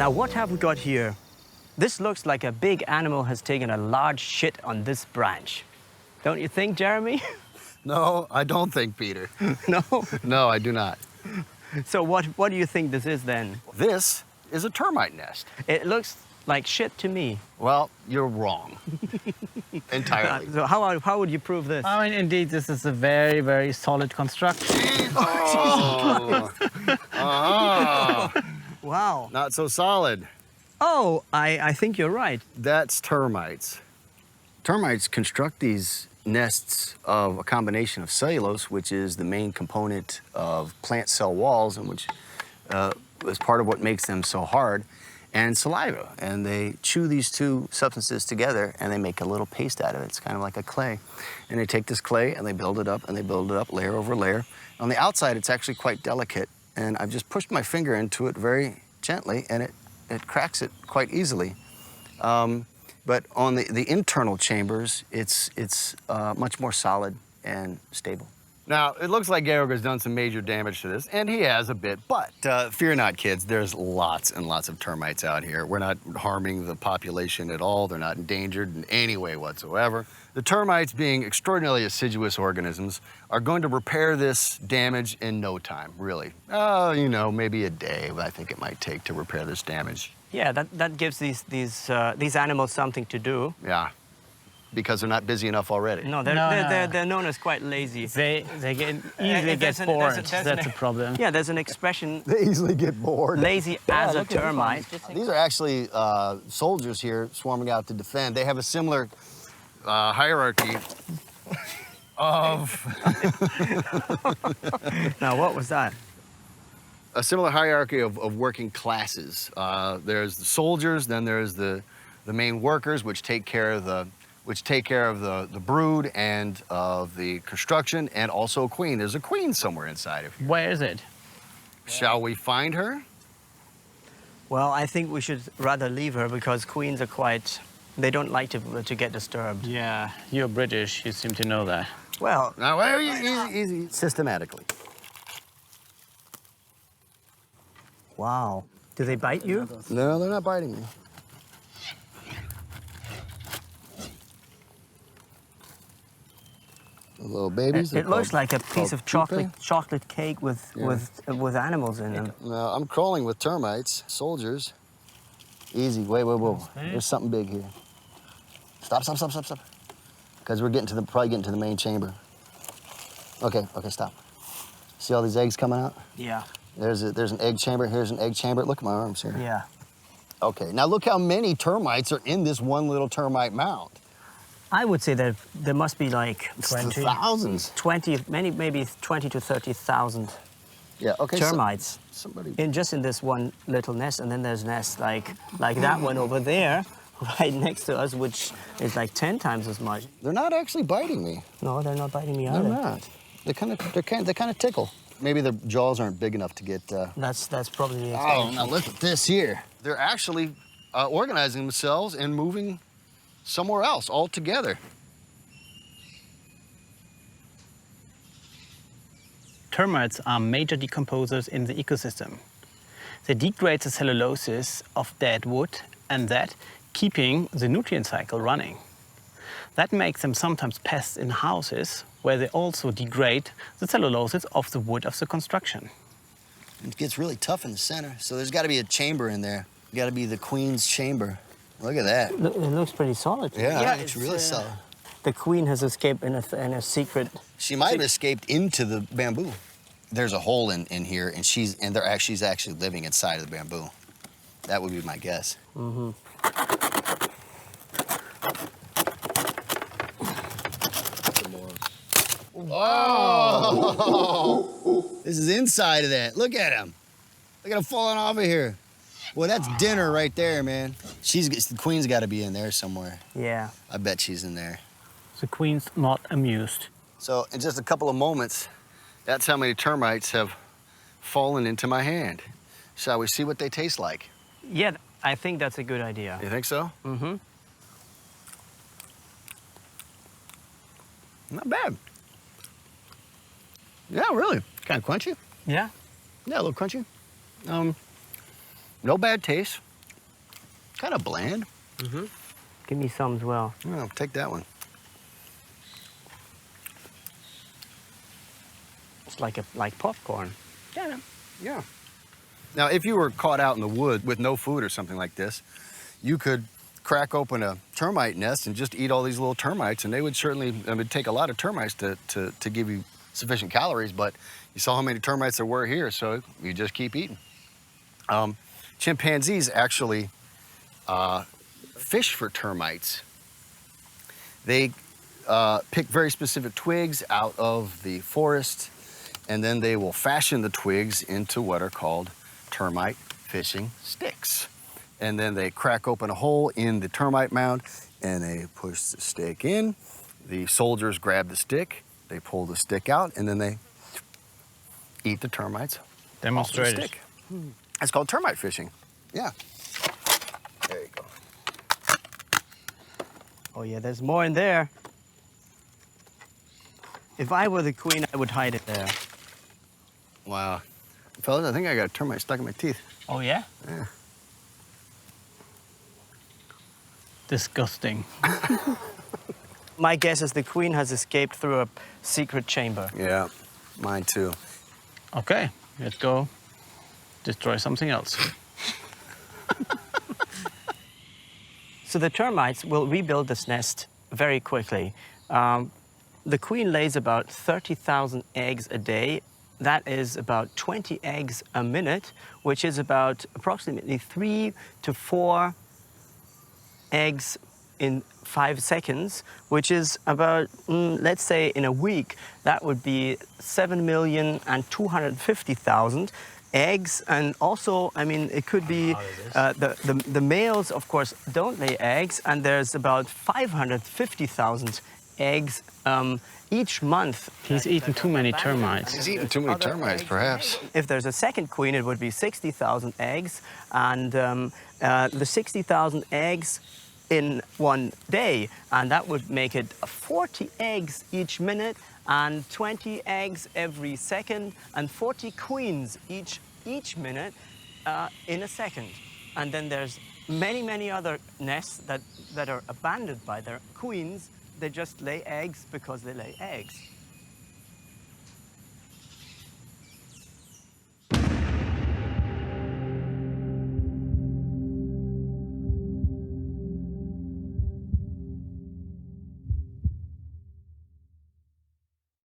Now, what have we got here? This looks like a big animal has taken a large shit on this branch. Don't you think, Jeremy? No, I don't think, Peter. No? No, I do not. So what do you think this is then? This is a termite nest. It looks like shit to me. Well, you're wrong. Entirely. So how would you prove this? I mean, indeed, this is a very, very solid construction. Oh. Wow. Not so solid. Oh, I think you're right. That's termites. Termites construct these nests of a combination of cellulose, which is the main component of plant cell walls, and which is part of what makes them so hard, and saliva. And they chew these two substances together, and they make a little paste out of it. It's kind of like a clay. And they take this clay, and they build it up, and they build it up layer over layer. On the outside, it's actually quite delicate, and I've just pushed my finger into it very gently, and it cracks it quite easily. But on the internal chambers, it's much more solid and stable. Now, it looks like Georg has done some major damage to this, and he has a bit, but fear not, kids. There's lots and lots of termites out here. We're not harming the population at all. They're not endangered in any way whatsoever. The termites, being extraordinarily assiduous organisms, are going to repair this damage in no time, really. Oh, you know, maybe a day, I think it might take to repair this damage. Yeah, that gives these animals something to do. Yeah, because they're not busy enough already. No, they're known as quite lazy. They easily get bored. That's a problem. Yeah, there's an expression. They easily get bored. Lazy as a termite. These are actually soldiers here swarming out to defend. They have a similar hierarchy of... Now, what was that? A similar hierarchy of working classes. There's the soldiers, then there's the main workers, which take care of the brood and of the construction, and also a queen. There's a queen somewhere inside of here. Where is it? Shall we find her? Well, I think we should rather leave her because queens are quite... They don't like to get disturbed. Yeah, you're British. You seem to know that. Well... Now, where are you? Easy. Systematically. Wow. Do they bite you? No, they're not biting me. The little babies. It looks like a piece of pupae. chocolate cake with animals in them. No, I'm crawling with termites, soldiers. Easy. Wait. There's something big here. Stop. Because we're probably getting to the main chamber. Okay, stop. See all these eggs coming out? Yeah. There's an egg chamber. Here's an egg chamber. Look at my arms here. Yeah. Okay, now look how many termites are in this one little termite mound. I would say that there must be like It's 20. Thousands. 20, maybe 20 to 30,000 Yeah, okay. termites Somebody... in this one little nest, and then there's nests like that one over there, right next to us, which is like 10 times as much. They're not actually biting me. No, they're not biting me either. They're not. They kind of tickle. Maybe their jaws aren't big enough to get... That's probably the Oh, explanation. now look at this here. They're actually organizing themselves and moving somewhere else altogether. Termites are major decomposers in the ecosystem. They degrade the cellulosis of dead wood, and that keeping the nutrient cycle running. That makes them sometimes pests in houses, where they also degrade the cellulosis of the wood of the construction. It gets really tough in the center, so there's got to be a chamber in there. Got to be the queen's chamber. Look at that. It looks pretty solid. Yeah, it's really solid. The queen has escaped in a secret. She might have escaped into the bamboo. There's a hole in here, and she's actually living inside of the bamboo. That would be my guess. Mm-hmm. Oh! This is inside of that. Look at him. Look at him falling off of here. Well, that's dinner right there, man. The queen's got to be in there somewhere. Yeah. I bet she's in there. The queen's not amused. So in just a couple of moments, that's how many termites have fallen into my hand. Shall we see what they taste like? Yeah, I think that's a good idea. You think so? Mm-hmm. Not bad. Yeah, really. Kind of crunchy. Yeah? Yeah, a little crunchy. No bad taste. kind of bland. Give me some as well. Yeah, take that one. It's like popcorn. Yeah. Yeah. Now, if you were caught out in the wood with no food or something like this, you could crack open a termite nest and just eat all these little termites, and they would certainly, it would take a lot of termites to give you sufficient calories, but you saw how many termites there were here, so you just keep eating. Chimpanzees actually fish for termites. They pick very specific twigs out of the forest, and then they will fashion the twigs into what are called termite fishing sticks. And then they crack open a hole in the termite mound and they push the stick in. The soldiers grab the stick, they pull the stick out, and then they eat the termites off the Demonstrate. stick. That's called termite fishing. Yeah. There you go. Oh yeah, there's more in there. If I were the queen, I would hide it there. Wow. Fellas, I think I got a termite stuck in my teeth. Oh yeah? Yeah. Disgusting. My guess is the queen has escaped through a secret chamber. Yeah, mine too. Okay, let's go destroy something else. So the termites will rebuild this nest very quickly. The queen lays about 30,000 eggs a day. That is about 20 eggs a minute, which is about approximately 3 to 4 eggs in 5 seconds, which is about, let's say in a week, that would be 7,250,000 eggs. And also, I mean, it could be, the males, of course, don't lay eggs, and there's about 550,000 eggs each month. He's eaten too many termites. He's eating too many termites, perhaps. If there's a second queen, it would be 60,000 eggs, and the 60,000 eggs in one day, and that would make it 40 eggs each minute, and 20 eggs every second, and 40 queens each minute in a second. And then there's many other nests that are abandoned by their queens. They just lay eggs because they lay eggs.